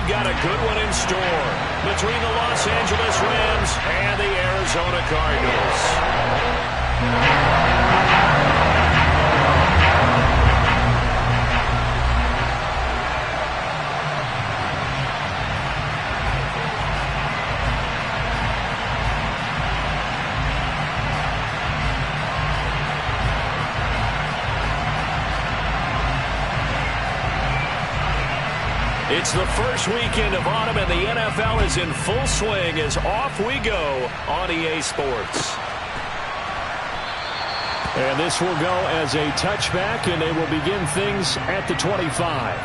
we've got a good one in store between the Los Angeles Rams and the Arizona Cardinals. It's the first weekend of autumn, and the NFL is in full swing as off we go on EA Sports. And this will go as a touchback, and they will begin things at the 25.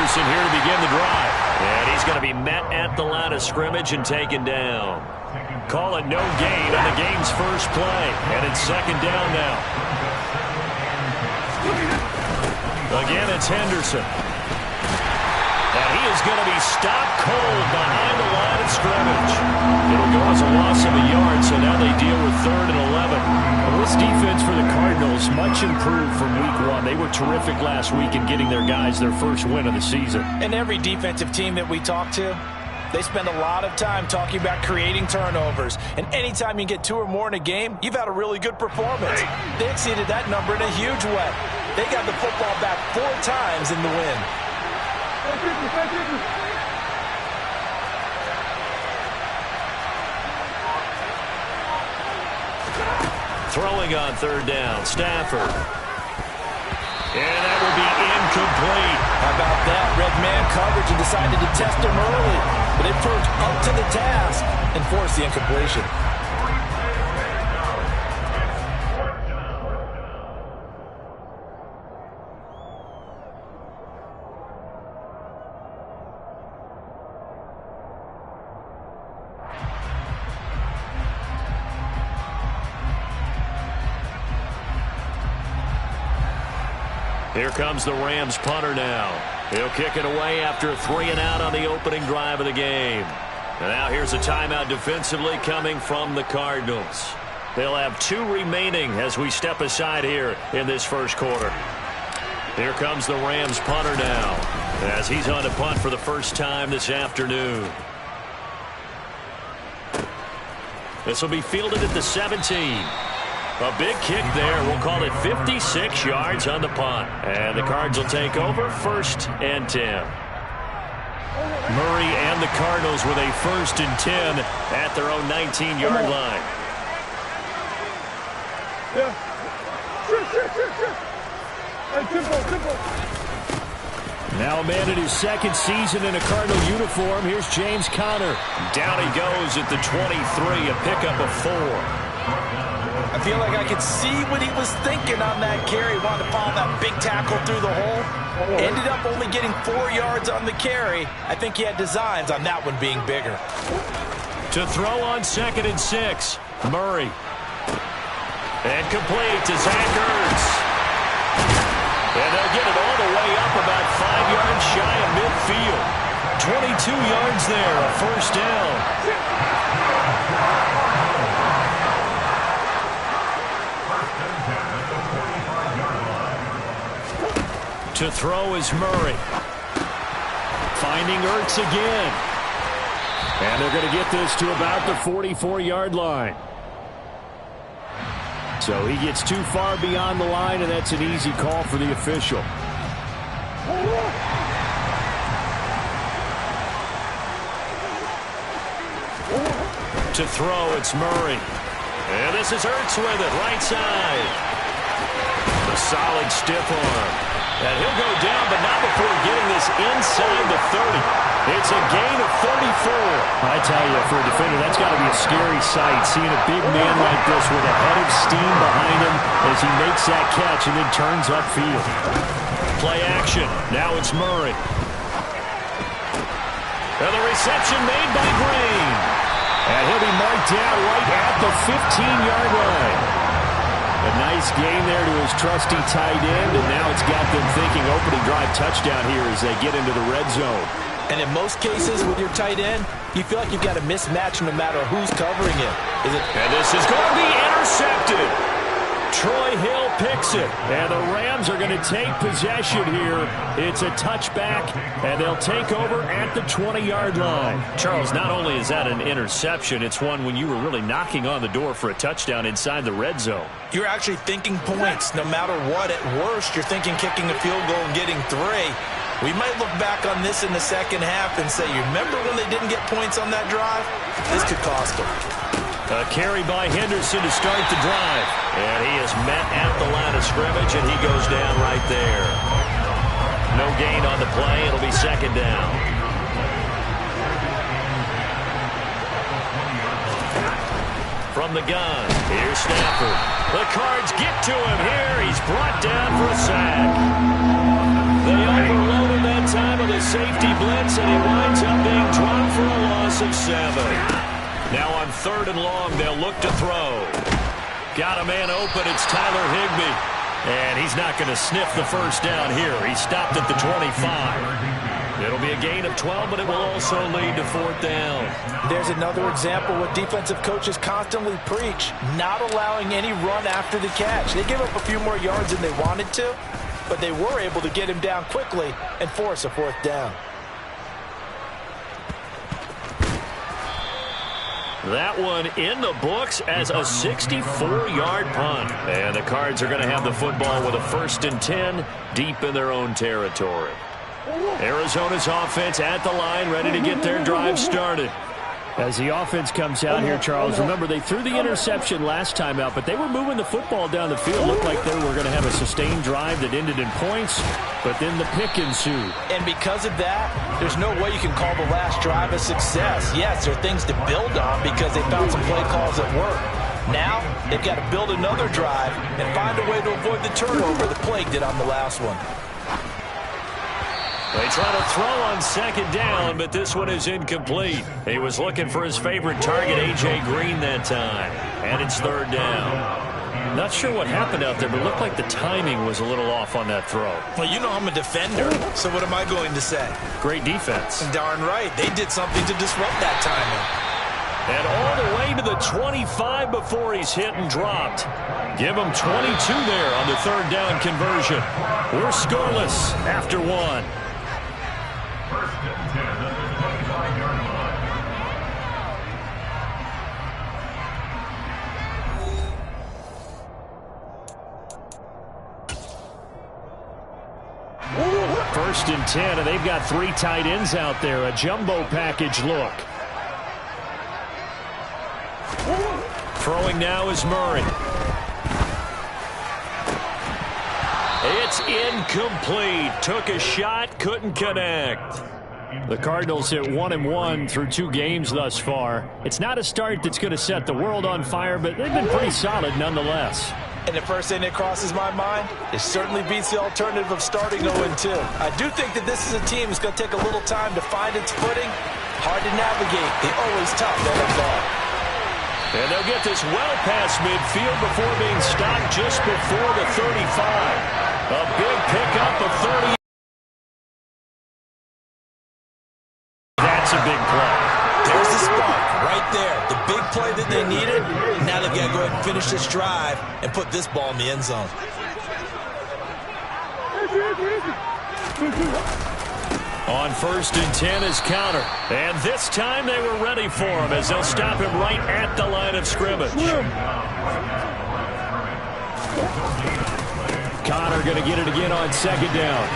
Here to begin the drive. And he's going to be met at the line of scrimmage and taken down. Call it no gain on the game's first play. And it's second down now. Again, it's Henderson. And he is going to be stopped cold behind the line of scrimmage. It'll go as a loss of a yard, so now they deal with 3rd and 11. Well, this defense for the Cardinals, much improved from week 1. They were terrific last week in getting their guys their first win of the season. And every defensive team that we talk to, they spend a lot of time talking about creating turnovers. And anytime you get 2 or more in a game, you've had a really good performance. They exceeded that number in a huge way. They got the football back 4 times in the win. Throwing on 3rd down, Stafford. And that will be incomplete. How about that? Red man coverage and decided to test him early. But it proved up to the task and forced the incompletion. Here comes the Rams punter now. He'll kick it away after a 3-and-out on the opening drive of the game. And now here's a timeout defensively coming from the Cardinals. They'll have 2 remaining as we step aside here in this first quarter. Here comes the Rams punter now as he's on to punt for the first time this afternoon. This will be fielded at the 17. A big kick there. We'll call it 56 yards on the punt. And the Cards will take over 1st and 10. Murray and the Cardinals with a 1st and 10 at their own 19-yard line. Now a man in his 2nd season in a Cardinal uniform. Here's James Conner. Down he goes at the 23, a pickup of 4. I feel like I could see what he was thinking on that carry. Wanted to follow that big tackle through the hole. Ended up only getting 4 yards on the carry. I think he had designs on that one being bigger. To throw on 2nd and 6. Murray. And complete to Zach Ertz. And they'll get it all the way up about 5 yards shy of midfield. 22 yards there, a 1st down. To throw is Murray. Finding Ertz again. And they're going to get this to about the 44-yard line. So he gets too far beyond the line, and that's an easy call for the official. To throw, it's Murray. And this is Ertz with it, right side. A solid stiff arm. And he'll go down, but not before getting this inside the 30. It's a gain of 34. I tell you, for a defender, that's got to be a scary sight, seeing a big man like this with a head of steam behind him as he makes that catch and then turns upfield. Play action. Now it's Murray. And the reception made by Green. And he'll be marked down right at the 15-yard line. A nice Nice gain there to his trusty tight end, and now it's got them thinking opening drive touchdown here as they get into the red zone. And in most cases with your tight end, you feel like you've got a mismatch no matter who's covering it. And this is going to be intercepted. Troy Hill picks it, and the Rams are going to take possession here. It's a touchback, and they'll take over at the 20-yard line. Charles, not only is that an interception, it's one when you were really knocking on the door for a touchdown inside the red zone. You're actually thinking points. No matter what, at worst, you're thinking kicking a field goal and getting 3. We might look back on this in the second half and say, you remember when they didn't get points on that drive? This could cost them. A carry by Henderson to start the drive. And he is met at the line of scrimmage, and he goes down right there. No gain on the play. It'll be second down. From the gun, here's Stafford. The Cards get to him here. He's brought down for a sack. They overload him that time with a safety blitz, and he winds up being dropped for a loss of 7. Now on 3rd and long, they'll look to throw. Got a man open. It's Tyler Higbee. And he's not going to sniff the first down here. He stopped at the 25. It'll be a gain of 12, but it will also lead to 4th down. There's another example what defensive coaches constantly preach, not allowing any run after the catch. They gave up a few more yards than they wanted to, but they were able to get him down quickly and force a 4th down. That one in the books as a 64-yard punt. And the Cards are going to have the football with a 1st and 10 deep in their own territory. Arizona's offense at the line, ready to get their drive started. As the offense comes out here, Charles, remember they threw the interception last time out, but they were moving the football down the field. Looked like they were going to have a sustained drive that ended in points, but then the pick ensued. And because of that, there's no way you can call the last drive a success. Yes, there are things to build on because they found some play calls that work. Now, they've got to build another drive and find a way to avoid the turnover the Plague did on the last one. They try to throw on 2nd down, but this one is incomplete. He was looking for his favorite target, A.J. Green, that time. And it's 3rd down. Not sure what happened out there, but it looked like the timing was a little off on that throw. Well, you know I'm a defender, so what am I going to say? Great defense. Darn right. They did something to disrupt that timing. And all the way to the 25 before he's hit and dropped. Give him 22 there on the 3rd down conversion. We're scoreless after 1. First and 10, and they've got 3 tight ends out there. A jumbo package look. Throwing now is Murray. It's incomplete. Took a shot, couldn't connect. The Cardinals hit 1-1 through 2 games thus far. It's not a start that's going to set the world on fire, but they've been pretty solid nonetheless. And the first thing that crosses my mind, it certainly beats the alternative of starting 0-2. I do think that this is a team that's going to take a little time to find its footing. Hard to navigate. They always tough NFL. And they'll get this well past midfield before being stopped just before the 35. A big pickup of 30. That's a big play. There's the spark right there. The big play that they needed. Now they've got to go ahead and finish this drive and put this ball in the end zone. On 1st and 10 is Counter. And this time they were ready for him as they'll stop him right at the line of scrimmage. Connor going to get it again on 2nd down.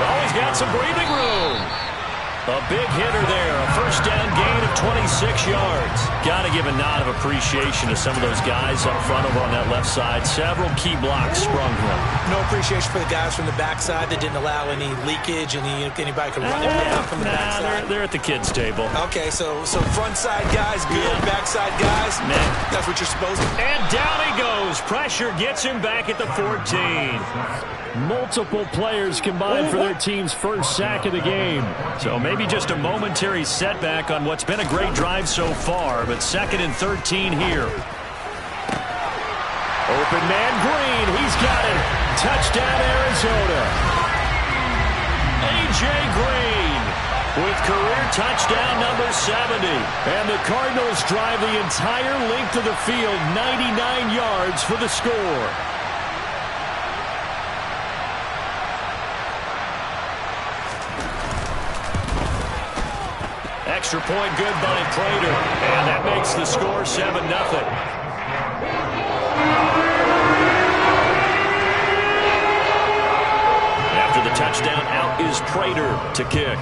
Oh, he's got some breathing room. A big hitter there. A 1st down gain of 26 yards. Got to give a nod of appreciation to some of those guys up front over on that left side. Several key blocks sprung here. No appreciation for the guys from the backside that didn't allow any leakage, anybody could run it down from the backside. They're at the kids' table. Okay, so front side guys good, backside guys, that's what you're supposed to. And down he goes. Pressure gets him back at the 14. Multiple players combined for their team's first sack of the game. So maybe just a momentary setback on what's been a great drive so far, but 2nd and 13 here. open man. Green, he's got it. Touchdown, Arizona. A.J. Green with career touchdown number 70. And the Cardinals drive the entire length of the field, 99 yards for the score. Extra point good by Prater. And that makes the score 7-0. After the touchdown, out is Prater to kick.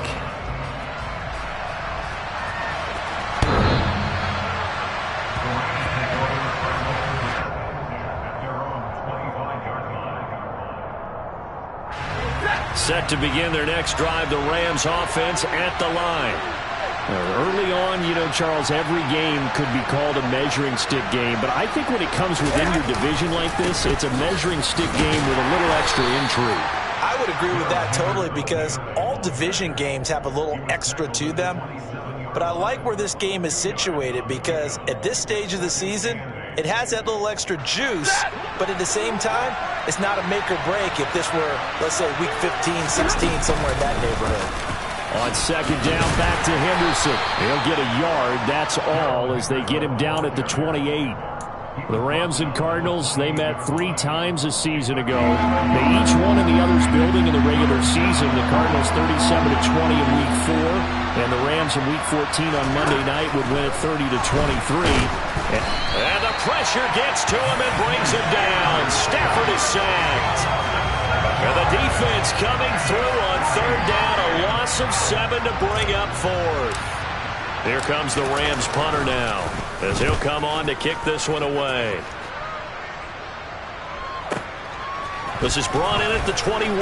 Set to begin their next drive, the Rams offense at the line. Early on, you know, Charles, every game could be called a measuring stick game, but I think when it comes within your division like this, it's a measuring stick game with a little extra intrigue. I would agree with that totally, because all division games have a little extra to them. But I like where this game is situated, because at this stage of the season, it has that little extra juice, but at the same time, it's not a make or break if this were, let's say, week 15, 16, somewhere in that neighborhood. On second down, back to Henderson. He'll get a yard, that's all, as they get him down at the 28. The Rams and Cardinals, they met 3 times a season ago. They each won in the other's building in the regular season. The Cardinals 37-20 in Week 4, and the Rams in Week 14 on Monday night would win it 30-23. And the pressure gets to him and brings him down. Stafford is sacked. And the defense coming through on third down, a loss of 7 to bring up fourth. Here comes the Rams punter now, as he'll come on to kick this one away. This is brought in at the 21.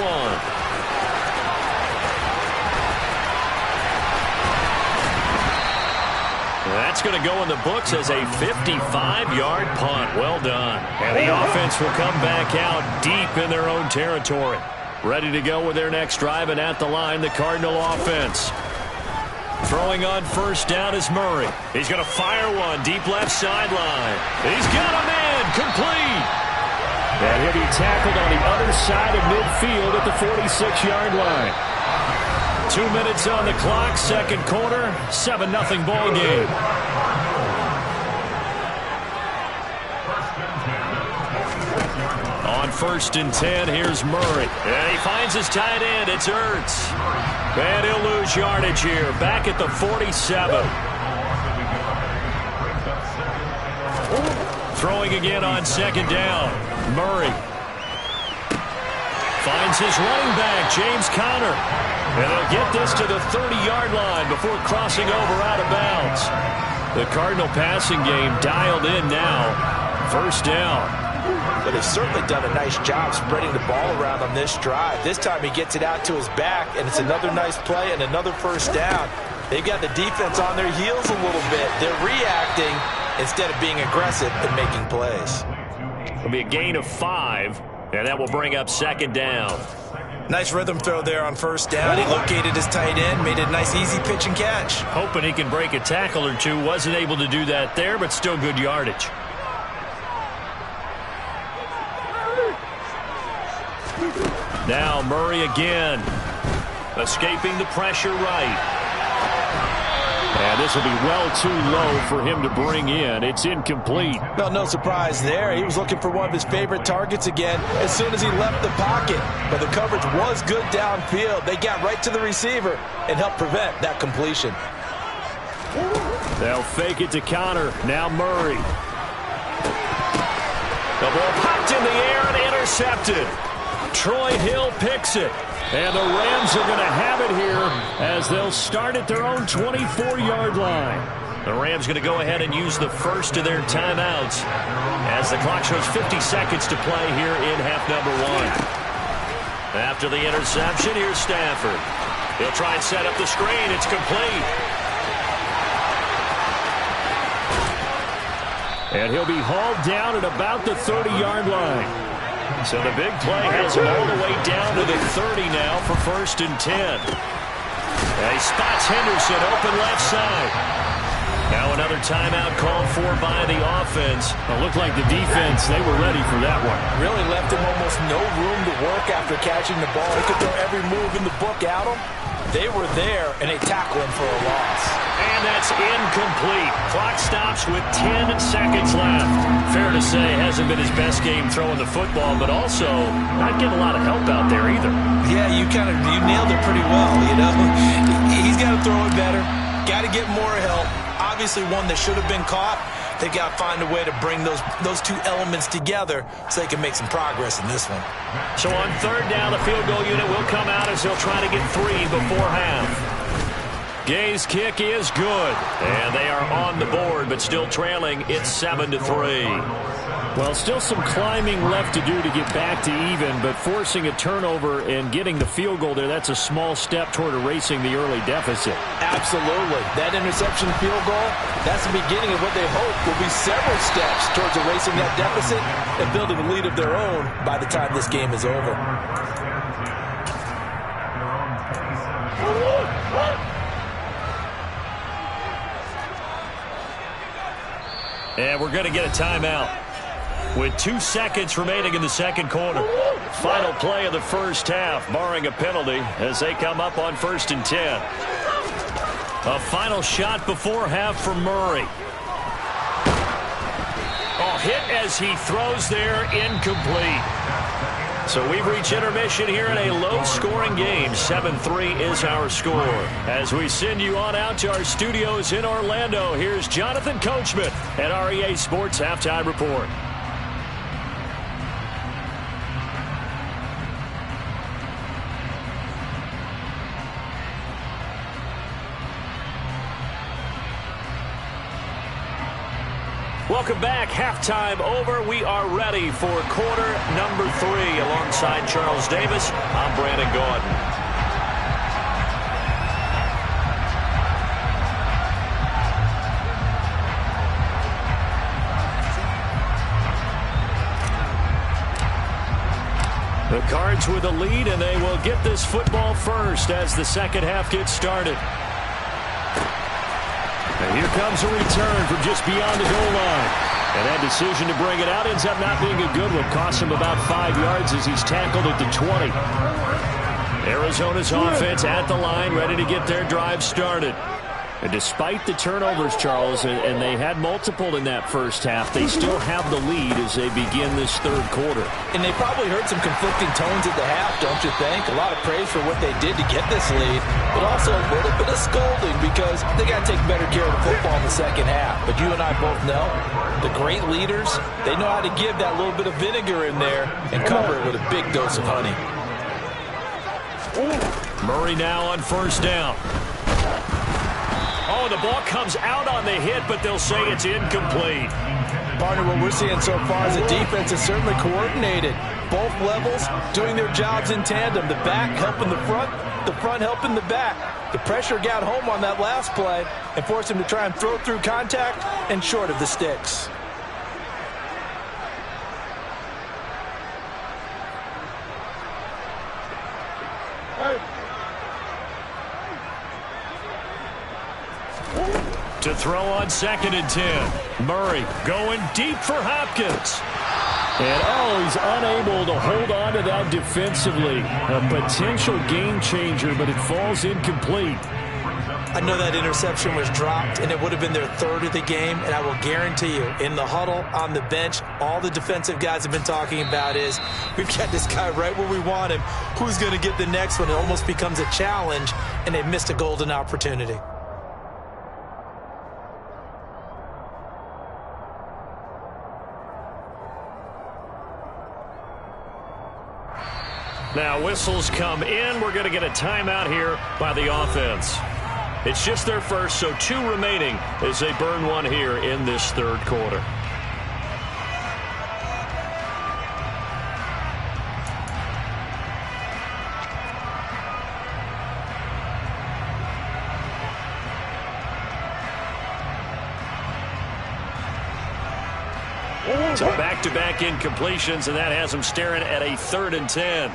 That's going to go in the books as a 55-yard punt. Well done. And the offense will come back out deep in their own territory. Ready to go with their next drive, and at the line, the Cardinal offense. Throwing on first down is Murray. He's going to fire one deep left sideline. He's got a man complete. And he'll be tackled on the other side of midfield at the 46-yard line. 2 minutes on the clock, second quarter, 7-0 ball game. On first and 10, here's Murray. And he finds his tight end, it's Ertz. And he'll lose yardage here, back at the 47. Throwing again on second down, Murray. Finds his running back, James Conner. And they'll get this to the 30-yard line before crossing over out of bounds. The Cardinal passing game dialed in now. First down. But they've certainly done a nice job spreading the ball around on this drive. This time he gets it out to his back, and it's another nice play and another first down. They've got the defense on their heels a little bit. They're reacting instead of being aggressive and making plays. It'll be a gain of 5, and that will bring up second down. Nice rhythm throw there on first down. He located his tight end, made it a nice easy pitch and catch. Hoping he can break a tackle or two. Wasn't able to do that there, but still good yardage. Now Murray again. Escaping the pressure right. And this will be well too low for him to bring in. It's incomplete. Well, no surprise there. He was looking for one of his favorite targets again as soon as he left the pocket. But the coverage was good downfield. They got right to the receiver and helped prevent that completion. They'll fake it to Conner. Now Murray. The ball popped in the air and intercepted. Troy Hill picks it. And the Rams are going to have it here as they'll start at their own 24-yard line. The Rams going to go ahead and use the first of their timeouts as the clock shows 50 seconds to play here in half number 1. After the interception, here's Stafford. He'll try and set up the screen. It's complete. And he'll be hauled down at about the 30-yard line. So the big play has him all the way down to the 30 now for first and 10. And he spots Henderson open left side. Now another timeout called for by the offense. It looked like the defense, they were ready for that one. Really left him almost no room to work after catching the ball. He could throw every move in the book at him. They were there, and they tackled him for a loss. And that's incomplete. Clock stops with 10 seconds left. Fair to say, hasn't been his best game throwing the football, but also not getting a lot of help out there either. Yeah, you nailed it pretty well, you know. He's got to throw it better. Got to get more help. Obviously one that should have been caught. They got to find a way to bring those two elements together so they can make some progress in this one. So on third down, the field goal unit will come out as they'll try to get 3 before half. Gay's kick is good, and they are on the board, but still trailing. It's 7-3. Well, still some climbing left to do to get back to even, but forcing a turnover and getting the field goal there, that's a small step toward erasing the early deficit. Absolutely. That interception field goal, that's the beginning of what they hope will be several steps towards erasing that deficit and building a lead of their own by the time this game is over. And we're going to get a timeout with 2 seconds remaining in the second quarter. Final play of the first half, barring a penalty, as they come up on 1st and 10. A final shot before half for Murray. Oh, hit as he throws there, incomplete. So we've reached intermission here in a low-scoring game. 7-3 is our score. As we send you on out to our studios in Orlando, here's Jonathan Coachman at our EA Sports Halftime Report. Welcome back. Halftime over. We are ready for quarter number 3. Alongside Charles Davis, I'm Brandon Gaudin. The Cards with a lead, and they will get this football first as the second half gets started. And here comes a return from just beyond the goal line. And that decision to bring it out ends up not being a good one. Costs him about 5 yards as he's tackled at the 20. Arizona's offense at the line, ready to get their drive started. And despite the turnovers, Charles, and they had multiple in that first half, they still have the lead as they begin this third quarter. And they probably heard some conflicting tones at the half, don't you think? A lot of praise for what they did to get this lead, but also a little bit of scolding because they got to take better care of the football in the second half. But you and I both know the great leaders, they know how to give that little bit of vinegar in there and cover it with a big dose of honey. Murray now on first down. Oh, the ball comes out on the hit, but they'll say it's incomplete. Partner, what we're seeing so far is the defense is certainly coordinated. Both levels doing their jobs in tandem. The back helping the front helping the back. The pressure got home on that last play and forced him to try and throw through contact and short of the sticks. To throw on 2nd and 10. Murray going deep for Hopkins. And he's unable to hold on to that defensively. A potential game changer, but it falls incomplete. I know that interception was dropped, and it would have been their 3rd of the game, and I will guarantee you, in the huddle, on the bench, all the defensive guys have been talking about is, we've got this guy right where we want him. Who's going to get the next one? It almost becomes a challenge, and they missed a golden opportunity. Now whistles come in. We're going to get a timeout here by the offense. It's just their first, so 2 remaining as they burn one here in this third quarter. So back-to-back incompletions, and that has them staring at a 3rd and 10.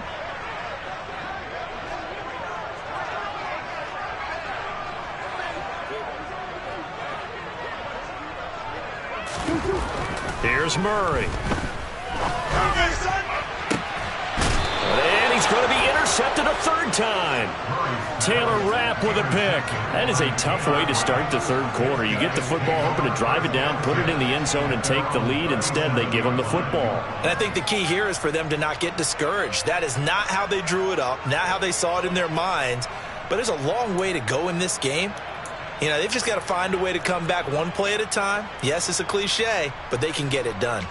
Here's Murray. And he's going to be intercepted a third time. Taylor Rapp with a pick. That is a tough way to start the third quarter. You get the football, hoping to drive it down, put it in the end zone, and take the lead. Instead, they give him the football. And I think the key here is for them to not get discouraged. That is not how they drew it up, not how they saw it in their minds. But there's a long way to go in this game. You know, they've just got to find a way to come back one play at a time. Yes, it's a cliche, but they can get it done.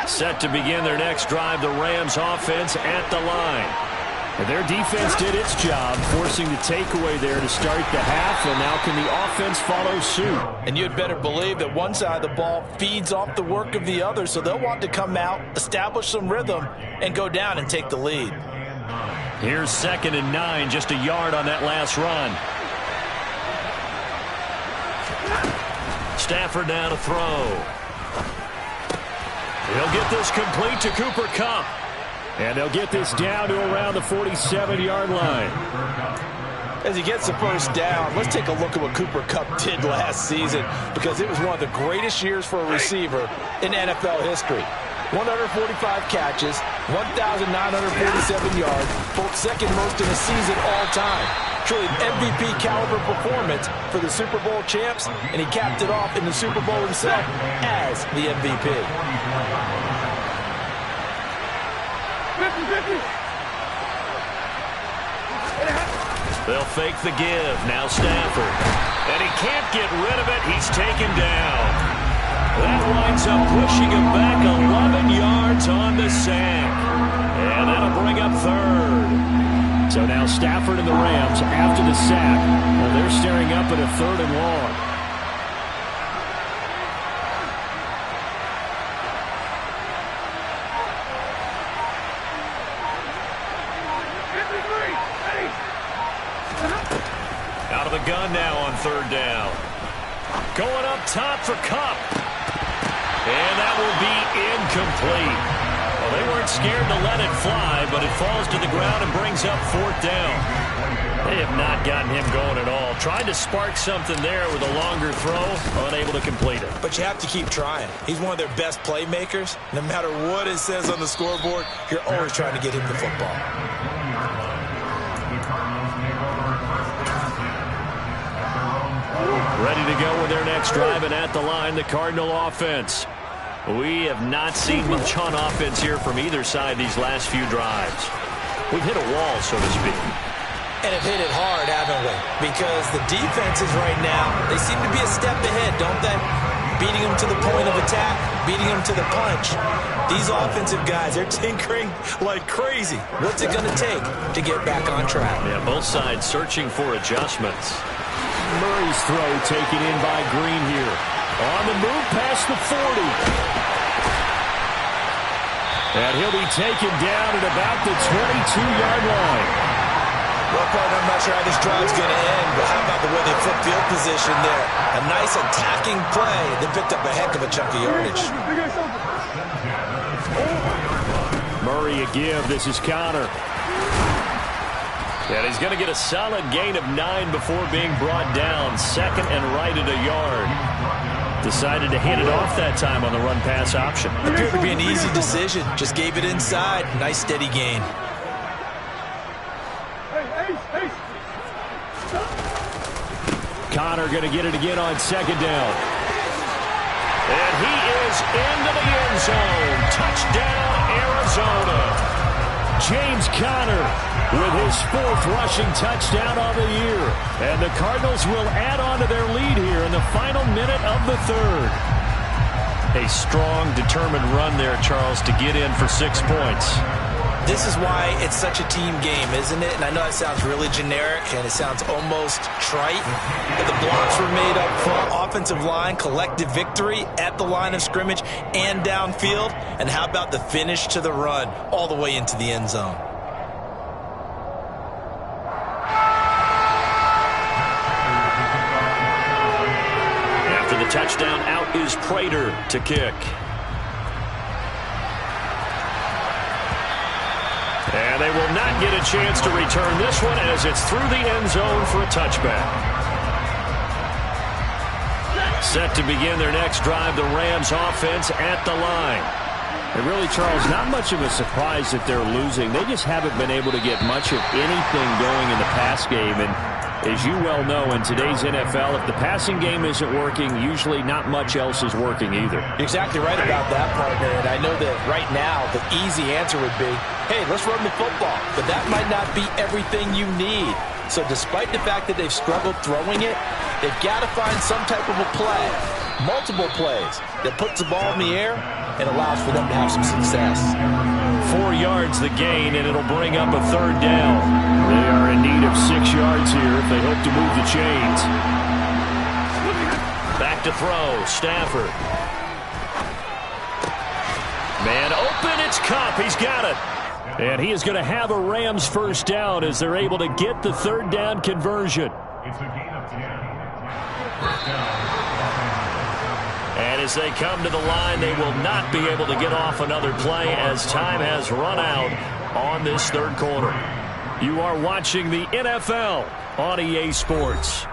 Set to begin their next drive, the Rams offense at the line. And their defense did its job, forcing the takeaway there to start the half, and now can the offense follow suit? And you'd better believe that one side of the ball feeds off the work of the other, so they'll want to come out, establish some rhythm, and go down and take the lead. Here's 2nd and 9, just a yard on that last run. Stafford now to throw. He'll get this complete to Cooper Kupp. And they'll get this down to around the 47-yard line. As he gets the first down, let's take a look at what Cooper Kupp did last season, because it was one of the greatest years for a receiver in NFL history. 145 catches, 1,947 yards, both second most in a season all time. Truly an MVP caliber performance for the Super Bowl champs, and he capped it off in the Super Bowl himself as the MVP. They'll fake the give. Now Stafford. And he can't get rid of it. He's taken down. That winds up pushing him back 11 yards on the sack. And that'll bring up 3rd. So now Stafford and the Rams, after the sack, well, they're staring up at a 3rd and long. Out of the gun now on 3rd down. Going up top for Kupp. And that will be incomplete. Well, they weren't scared to let it fly, but it falls to the ground and brings up 4th down. They have not gotten him going at all. Tried to spark something there with a longer throw, unable to complete it. But you have to keep trying. He's one of their best playmakers. No matter what it says on the scoreboard, you're always trying to get him the football. Ready to go with their next drive, and at the line, the Cardinal offense. We have not seen much on offense here from either side these last few drives. We've hit a wall, so to speak. And have hit it hard, haven't we? Because the defenses right now, they seem to be a step ahead, don't they? Beating them to the point of attack, beating them to the punch. These offensive guys, they're tinkering like crazy. What's it going to take to get back on track? Yeah, both sides searching for adjustments. Murray's throw taken in by Green here. On the move past the 40. And he'll be taken down at about the 22-yard line. Well, partner, I'm not sure how this drive's going to end, but how about the way they flip field position there? A nice attacking play. They picked up a heck of a chunk of yardage. Murray a give. This is Connor. And he's going to get a solid gain of 9 before being brought down. 2nd and right at a yard. Decided to hand it off that time on the run-pass option. Appeared to be an easy decision. Just gave it inside. Nice steady gain. Connor going to get it again on 2nd down. And he is into the end zone. Touchdown, Arizona. James Conner with his 4th rushing touchdown of the year. And the Cardinals will add on to their lead here in the final minute of the 3rd. A strong, determined run there, Charles, to get in for 6 points. This is why it's such a team game, isn't it? And I know it sounds really generic and it sounds almost trite, but the blocks were made up front, offensive line, collective victory at the line of scrimmage and downfield. And how about the finish to the run all the way into the end zone? After the touchdown, out is Prater to kick. And they will not get a chance to return this one as it's through the end zone for a touchback. Set to begin their next drive, the Rams offense at the line. And really, Charles, not much of a surprise that they're losing. They just haven't been able to get much of anything going in the pass game. And as you well know, in today's NFL, if the passing game isn't working, usually not much else is working either. You're exactly right about that, partner. And I know that right now the easy answer would be, hey, let's run the football. But that might not be everything you need. So despite the fact that they've struggled throwing it, they've got to find some type of a play, multiple plays, that puts the ball in the air and allows for them to have some success. 4 yards the gain, and it'll bring up a third down. They are in need of 6 yards here if they hope to move the chains. Back to throw, Stafford. Man open, it's Kupp. He's got it. And he is going to have a Rams first down as they're able to get the third down conversion. It's a gain of 10. First down. And as they come to the line, they will not be able to get off another play as time has run out on this third quarter. You are watching the NFL on EA Sports.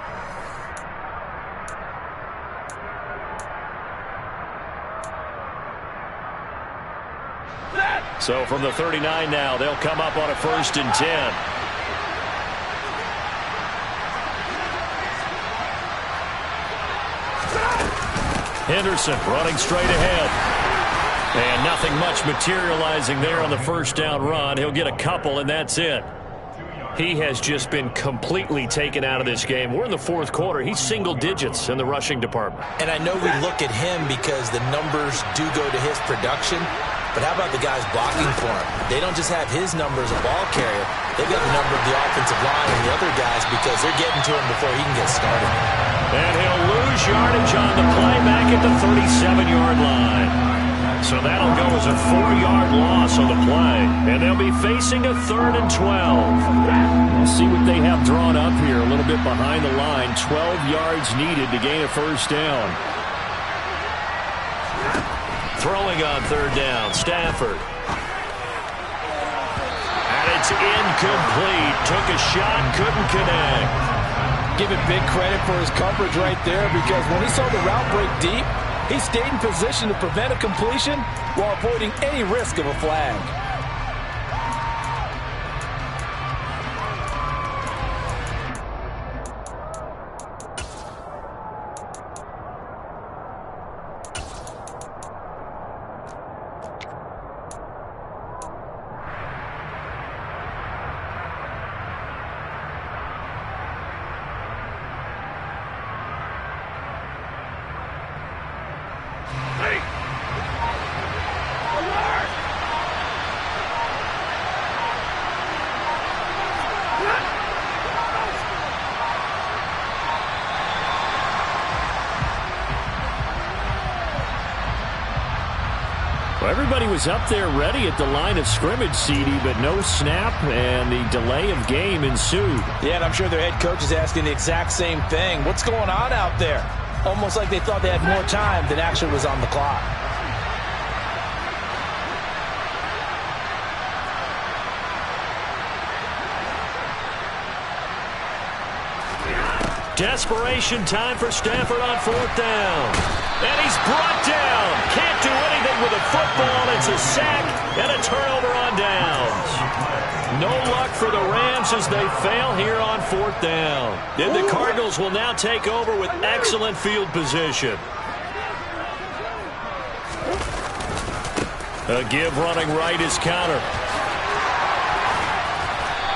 So from the 39 now, they'll come up on a 1st and 10. Henderson running straight ahead. And nothing much materializing there on the first down run. He'll get a couple, and that's it. He has just been completely taken out of this game. We're in the 4th quarter. He's single digits in the rushing department. And I know we look at him because the numbers do go to his production. But how about the guys blocking for him? They don't just have his number as a ball carrier. They've got the number of the offensive line and the other guys because they're getting to him before he can get started. And he'll lose yardage on the play back at the 37-yard line. So that'll go as a 4-yard loss on the play. And they'll be facing a 3rd and 12. We'll see what they have drawn up here a little bit behind the line. 12 yards needed to gain a first down. Throwing on 3rd down, Stafford. And it's incomplete. Took a shot, couldn't connect. Give him big credit for his coverage right there because when he saw the route break deep, he stayed in position to prevent a completion while avoiding any risk of a flag. Everybody was up there ready at the line of scrimmage, CD, but no snap, and the delay of game ensued. Yeah, and I'm sure their head coach is asking the exact same thing. What's going on out there? Almost like they thought they had more time than actually was on the clock. Desperation time for Stafford on 4th down. And he's brought down. Can't do anything with a football. It's a sack and a turnover on downs. No luck for the Rams as they fail here on 4th down. And the Cardinals will now take over with excellent field position. A give running right is counter.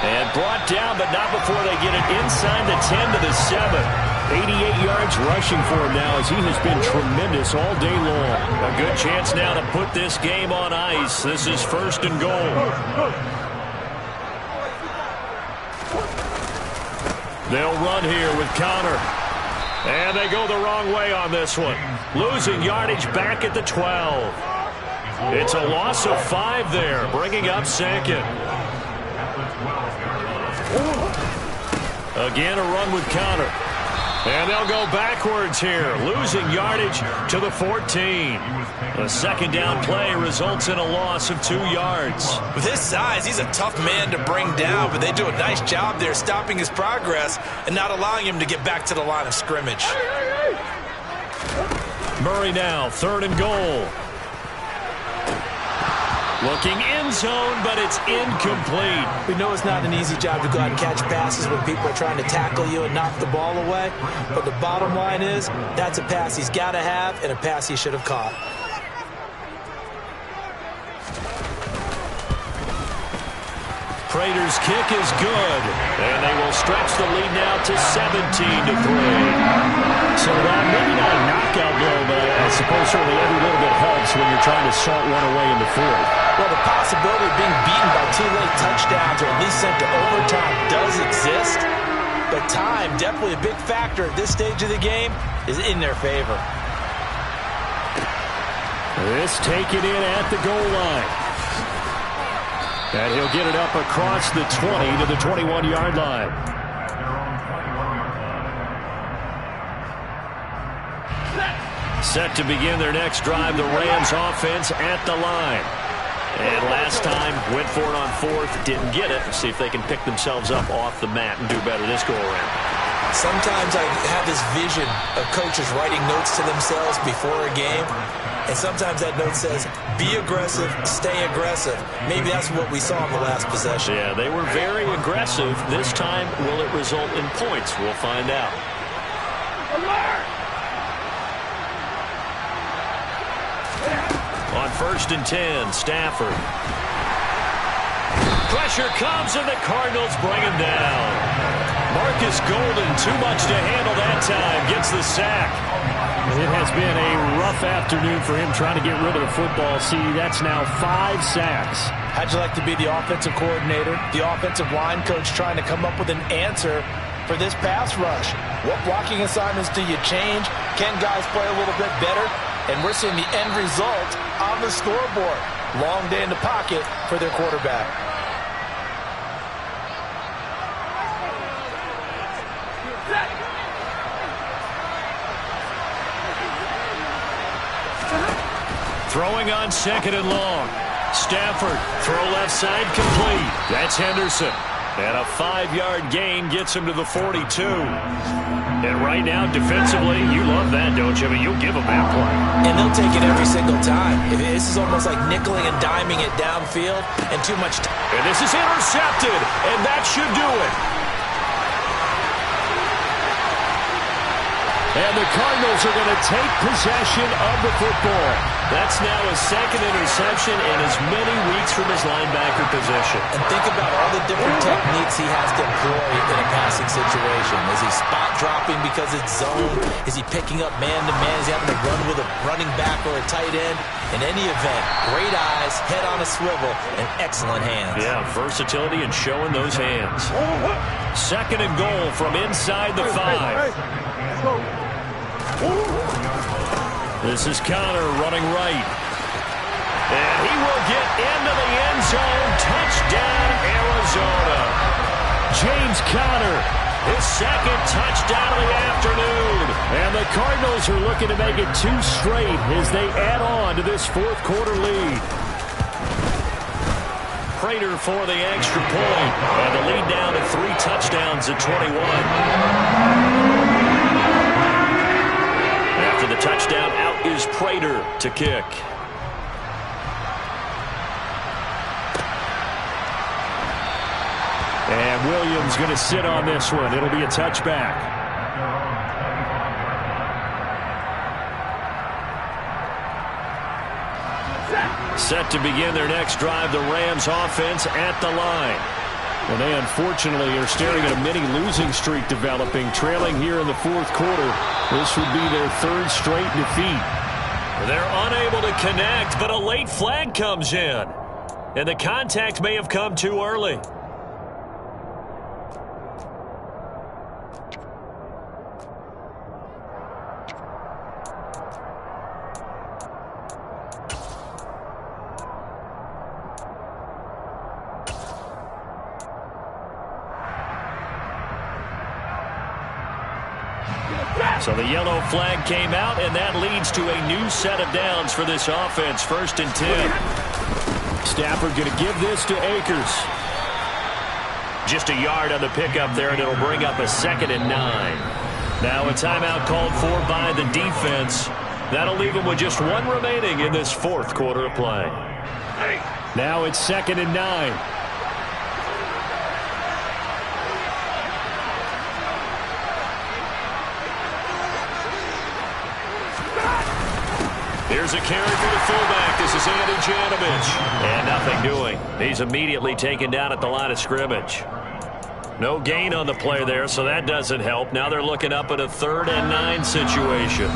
And brought down, but not before they get it inside the 10 to the 7. 88 yards rushing for him now as he has been tremendous all day long. A good chance now to put this game on ice. This is 1st and goal. They'll run here with Connor. And they go the wrong way on this one. Losing yardage back at the 12. It's a loss of 5 there, bringing up 2nd. Again, a run with Connor. And they'll go backwards here, losing yardage to the 14. A second down play results in a loss of 2 yards. With his size, he's a tough man to bring down, but they do a nice job there stopping his progress and not allowing him to get back to the line of scrimmage. Murray now, 3rd and goal. Looking end zone, but it's incomplete. We know it's not an easy job to go out and catch passes when people are trying to tackle you and knock the ball away. But the bottom line is, that's a pass he's got to have and a pass he should have caught. Prater's kick is good, and they will stretch the lead now to 17-3. So maybe not a knockout blow, but I suppose certainly every little bit helps when you're trying to salt one away in the fourth. Well, the possibility of being beaten by 2 late touchdowns or at least sent to overtime does exist, but time, definitely a big factor at this stage of the game, is in their favor. This taken in at the goal line. And he'll get it up across the 20 to the 21-yard line. Set to begin their next drive, the Rams offense at the line. And last time, went for it on 4th, didn't get it. See if they can pick themselves up off the mat and do better this go-around. Sometimes I have this vision of coaches writing notes to themselves before a game, and sometimes that note says, be aggressive, stay aggressive. Maybe that's what we saw in the last possession. Yeah, they were very aggressive. This time, will it result in points? We'll find out. On 1st and 10, Stafford. Pressure comes, and the Cardinals bring him down. Marcus Golden, too much to handle that time, gets the sack. It has been a rough afternoon for him trying to get rid of the football. See, that's now 5 sacks. How'd you like to be the offensive coordinator, the offensive line coach trying to come up with an answer for this pass rush? What blocking assignments do you change? Can guys play a little bit better? And we're seeing the end result on the scoreboard. Long day in the pocket for their quarterback. Throwing on 2nd and long. Stafford, throw left side complete. That's Henderson. And a 5-yard gain gets him to the 42. And right now, defensively, you love that, don't you? I mean, you'll give them that play. And they'll take it every single time. This is almost like nickeling and diming it downfield and too much time. And this is intercepted, and that should do it. And the Cardinals are going to take possession of the football. That's now his 2nd interception in as many weeks from his linebacker position. And think about all the different techniques he has to employ in a passing situation. Is he spot dropping because it's zone? Is he picking up man-to-man? Is he having to run with a running back or a tight end? In any event, great eyes, head on a swivel, and excellent hands. Yeah, versatility and showing those hands. 2nd and goal from inside the 5. This is Conner running right. And he will get into the end zone. Touchdown, Arizona. James Conner, his 2nd touchdown of the afternoon. And the Cardinals are looking to make it 2 straight as they add on to this 4th quarter lead. Prater for the extra point. And the lead down to 3 touchdowns at 21. After the touchdown, out is Prater to kick. And Williams going to sit on this one. It'll be a touchback. Set to begin their next drive, the Rams offense at the line. And they unfortunately are staring at a mini losing streak developing, trailing here in the 4th quarter. This would be their 3rd straight defeat. They're unable to connect, but a late flag comes in. And the contact may have come too early. So the yellow flag came out, and that leads to a new set of downs for this offense. 1st and 10. Stafford going to give this to Akers. Just a yard on the pickup there, and it'll bring up a 2nd and 9. Now a timeout called for by the defense. That'll leave them with just 1 remaining in this 4th quarter of play. Now it's 2nd and 9. Here's a carry for the fullback. This is Andy Janovich. And nothing doing. He's immediately taken down at the line of scrimmage. No gain on the play there, so that doesn't help. Now they're looking up at a 3rd and 9 situation.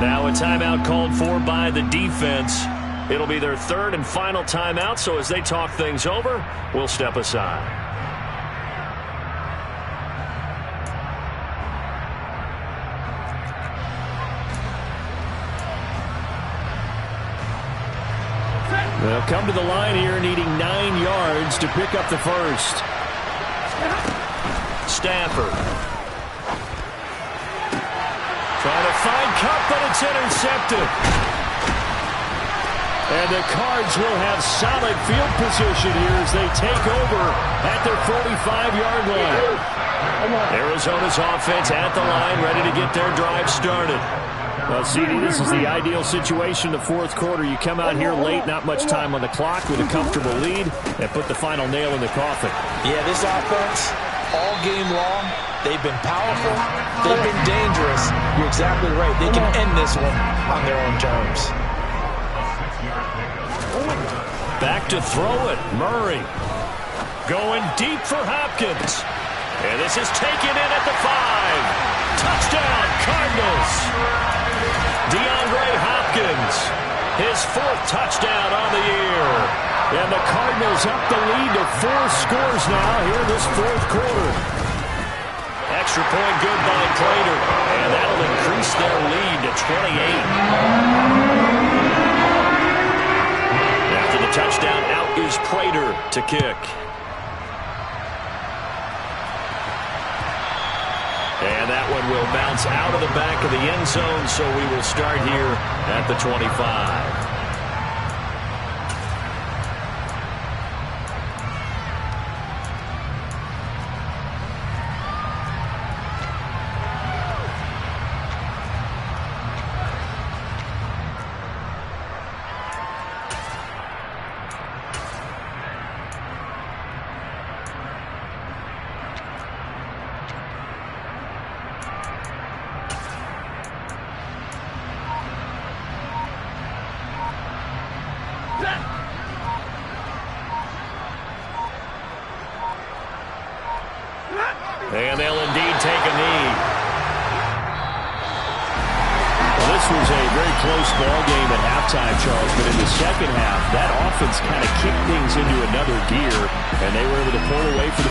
Now a timeout called for by the defense. It'll be their 3rd and final timeout, so as they talk things over, we'll step aside. They'll come to the line here needing 9 yards to pick up the first. Stafford. Trying to find Kupp, but it's intercepted. And the Cards will have solid field position here as they take over at their 45-yard line. Arizona's offense at the line, ready to get their drive started. Well, CD, this is the ideal situation in the 4th quarter. You come out here late, not much time on the clock, with a comfortable lead, and put the final nail in the coffin. Yeah, this offense, all game long, they've been powerful, they've been dangerous. You're exactly right. They can end this one on their own terms. Back to throw it. Murray going deep for Hopkins. And this is taken in at the 5. Touchdown, Cardinals. DeAndre Hopkins, his 4th touchdown on the year. And the Cardinals up the lead to 4 scores now here in this 4th quarter. Extra point good by Prater. And that'll increase their lead to 28. After the touchdown, out is Prater to kick. And that one will bounce out of the back of the end zone, so we will start here at the 25. And they'll indeed take a knee. Well, this was a very close ball game at halftime, Charles, but in the second half, that offense kind of kicked things into another gear, and they were able to pull away for the